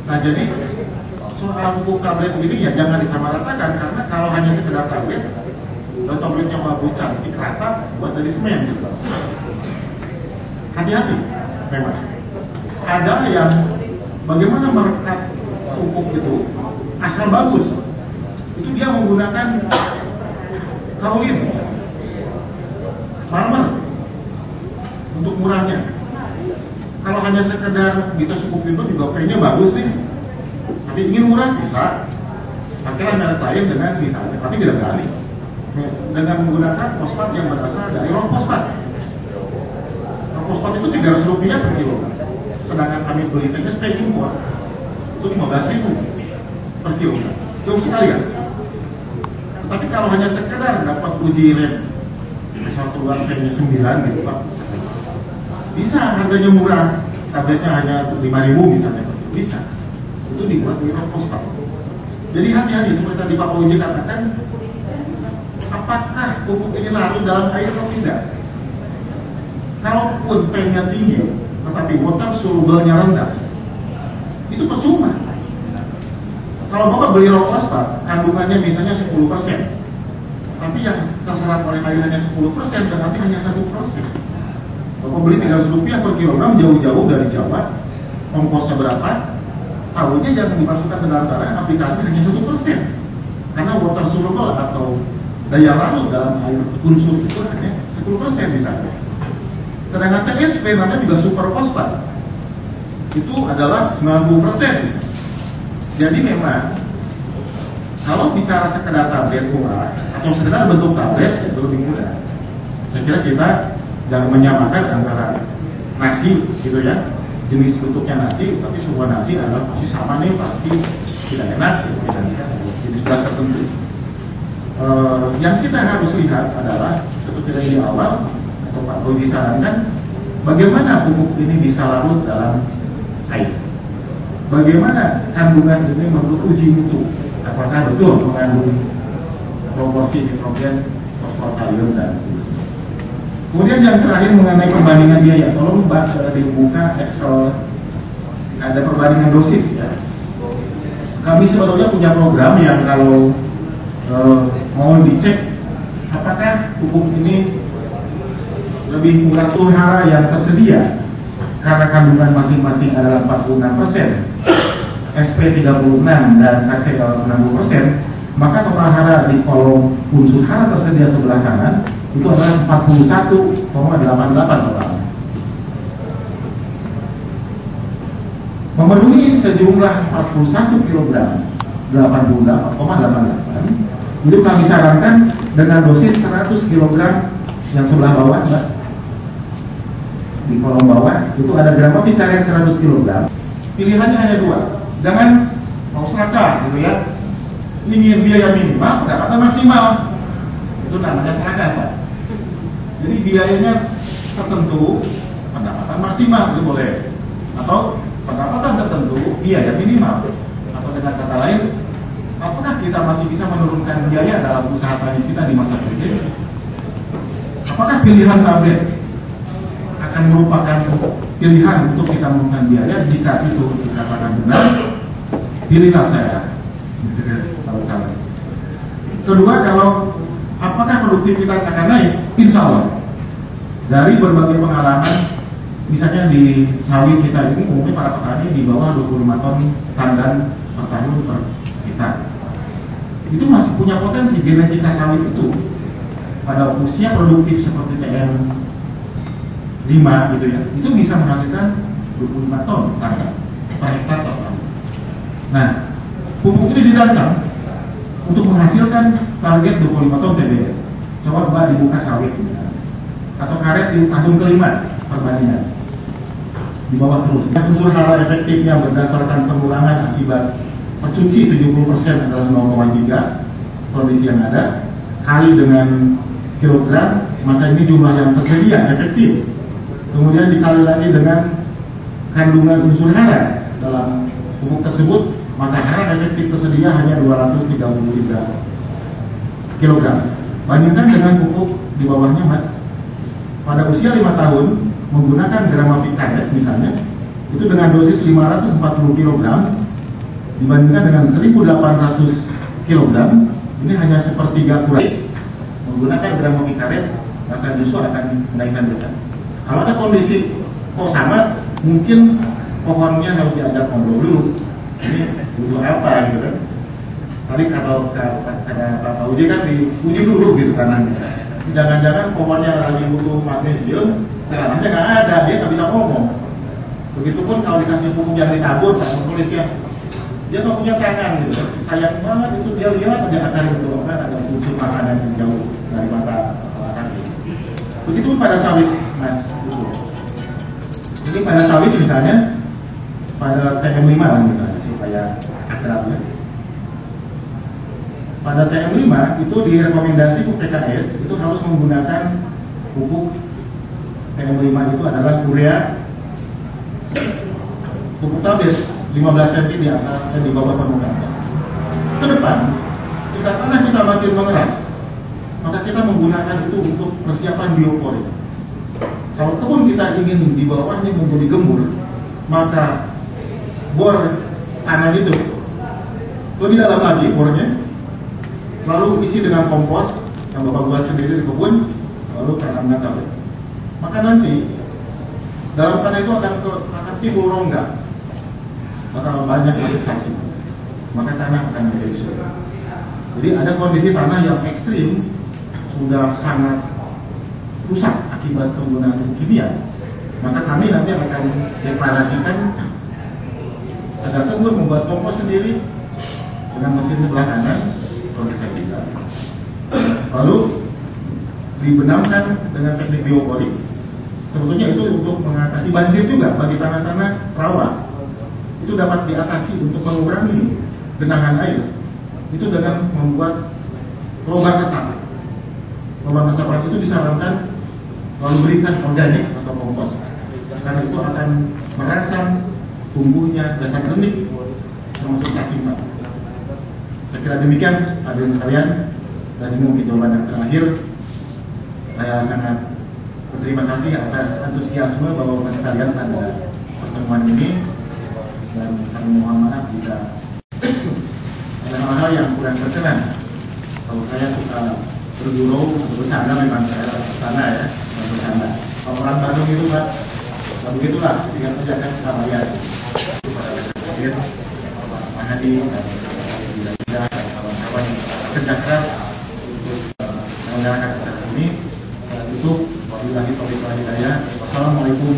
Nah jadi soal pupuk tablet ini ya jangan disamaratakan, karena kalau hanya sekedar tablet, dan tabletnya bagus, cantik, rata, buat dari semen gitu. Hati-hati, memang. Ada yang bagaimana merekat pupuk itu asal bagus, itu dia menggunakan kaolin, marmer untuk murahnya. Kalau hanya sekedar kita cukup itu juga kayaknya bagus nih, tapi ingin murah bisa pakailah merek lain dengan misalnya, tapi tidak berani dengan menggunakan fosfat yang berasal dari raw fosfat. Raw fosfat itu Rp300 per kilo, sedangkan kami beli TSP impor itu Rp15.000 per kilo, jauh sekali kan. Tapi kalau hanya sekedar dapat uji rem, misal keluar remnya 9 gitu Pak, bisa harganya murah, tabletnya hanya 5.000 misalnya, bisa. Itu dibuat dari raw fosfat. Jadi hati-hati, seperti tadi Pak Uji katakan, apakah pupuk ini larut dalam air atau tidak? Kalaupun P-nya tinggi, tetapi water soluble-nya rendah, itu percuma. Kalau Bapak beli raw fosfat, kandungannya misalnya 10%, tapi yang terserap oleh air hanya 10%, berarti hanya 1%. Bapak beli Rp300 per kilogram jauh-jauh dari Jawa, ongkosnya berapa? Tahunya jangan dimasukkan ke dalam tanah, aplikasi hanya 1%, karena water soluble atau daya larut dalam air unsur itu hanya 10% misalnya. Sedangkan TSP namanya juga super fosfat, itu adalah 90%. Jadi memang kalau bicara sekedar tablet murah atau sekedar bentuk tablet itu lebih mudah. Saya kira kita jangan menyamakan antara nasi gitu ya, jenis bentuknya nasi, tapi semua nasi adalah pasti sama nih, pasti tidak enak gitu, jenis beras tertentu. Yang kita harus lihat adalah seperti yang di awal atau Pak Boy disarankan, bagaimana pupuk ini bisa larut dalam air, bagaimana kandungan ini menurut uji mutu, apakah betul mengandung proporsi nitrogen, fosfor, kalium dan seterusnya. Kemudian yang terakhir mengenai perbandingan biaya, tolong dibuka Excel, ada perbandingan dosis ya. Kami sebetulnya punya program yang kalau mau dicek apakah pupuk ini lebih murah turhara yang tersedia karena kandungan masing-masing adalah 46%, SP 36 dan KC 60%, maka total hara di kolom unsur hara tersedia sebelah kanan itu adalah 41,88 total. Memenuhi sejumlah 41 kg 88,88, itu kami sarankan dengan dosis 100 kg yang sebelah bawah, Mbak. Di kolom bawah itu ada Gramafic karet 100 kg. Pilihannya hanya dua, jangan mau serakah gitu ya. Ingin biaya minimal, pendapatan maksimal, itu namanya serakah Pak. Jadi biayanya tertentu, pendapatan maksimal itu boleh, atau pendapatan tertentu, biaya minimal. Atau dengan kata lain, apakah kita masih bisa menurunkan biaya dalam usaha tani kita di masa krisis? Apakah pilihan tablet akan merupakan pilihan untuk kita menurunkan biaya? Jika itu dikatakan benar, pilihlah saya. Kedua, kalau apakah produktivitas akan naik? Insya Allah. Dari berbagai pengalaman, misalnya di sawit kita ini, umumnya para petani di bawah 25 ton tandan per tahun per hektar. Itu masih punya potensi genetika sawit itu pada usia produktif seperti TM 5 gitu ya, itu bisa menghasilkan 25 ton tandan per hektar per tahun. Nah, pupuk ini dirancang untuk menghasilkan target 25 ton TBS. Coba Mbak dibuka sawit misalnya, atau karet di tahun kelima perbandingan di bawah terus. Unsur hara efektifnya berdasarkan pengurangan akibat tercuci 70% adalah 0,3 kondisi yang ada kali dengan kilogram, maka ini jumlah yang tersedia efektif. Kemudian dikali lagi dengan kandungan unsur hara dalam pupuk tersebut, maka hara efektif tersedia hanya 233 kg. Bandingkan dengan pupuk di bawahnya Mas, pada usia 5 tahun menggunakan Gramafic karet misalnya, itu dengan dosis 540 kg dibandingkan dengan 1.800 kg, ini hanya sepertiga kurang. Menggunakan gramomi karet, maka justru akan menaikkan berat. Kalau ada kondisi kok sama, mungkin pohonnya harus diajak ngobrol dulu. Ini butuh apa gitu kan? Tadi kalau kata Pak Uji kan diuji dulu gitu tanahnya. Jangan-jangan pohonnya lagi butuh magnesium, tanahnya nggak ada, dia nggak bisa ngomong. Begitupun kalau dikasih pupuk yang ditabur, Pak Polisi, dia nggak punya tangan gitu. Sayang banget itu, dia lihat ada akar itu kan, ada unsur makanan yang jauh dari mata akar. Begitu pada sawit, Mas. Jadi pada sawit misalnya, pada TM5 lah misalnya, supaya akrab ya. Pada TM5 itu direkomendasi PKS itu harus menggunakan pupuk TM5 itu adalah urea pupuk tabir 15 cm di atas dan di bawah permukaan. Ke depan, jika tanah kita makin mengeras, maka kita menggunakan itu untuk persiapan biopori. Kalau kebun kita ingin di bawahnya menjadi gembur, maka bor tanah itu lebih dalam lagi bornya, lalu isi dengan kompos yang Bapak buat sendiri di kebun, lalu tanamkan tabir. Maka nanti dalam tanah itu akan timbul rongga, maka banyak masuk cacing, maka tanah akan menjadi subur. Jadi ada kondisi tanah yang ekstrim, sudah sangat rusak akibat penggunaan pupuk kimia, maka kami nanti akan deklarasikan agar kebun membuat kompos sendiri dengan mesin sebelah kanan, kalau saya bisa. Lalu dibenamkan dengan teknik biopori. Sebetulnya itu untuk mengatasi banjir juga bagi tanah-tanah rawa. Itu dapat diatasi untuk mengurangi genangan air. Itu dengan membuat lubang resapan. Lubang resapan itu disarankan lalu berikan organik atau kompos, karena itu akan merangsang tumbuhnya dasar benih termasuk cacing tanah. Saya kira demikian hadirin sekalian, dan ini mungkin jawaban yang terakhir. Saya sangat berterima kasih atas antusiasme Bapak-Bapak sekalian pada pertemuan ini, dan kami mohon maaf jika ada hal-hal yang kurang berkenan. Kalau saya suka bergurau, bercanda, memang saya bercanda ya, bercanda. Kalau orang Bandung itu Pak, begitulah, tinggal menjaga keramaian. Pak Hadi dan dan kawan-kawan kerja keras untuk menyelenggarakan acara ini. Saya tutup. Wabillahi taufiq wal hidayah. Wassalamualaikum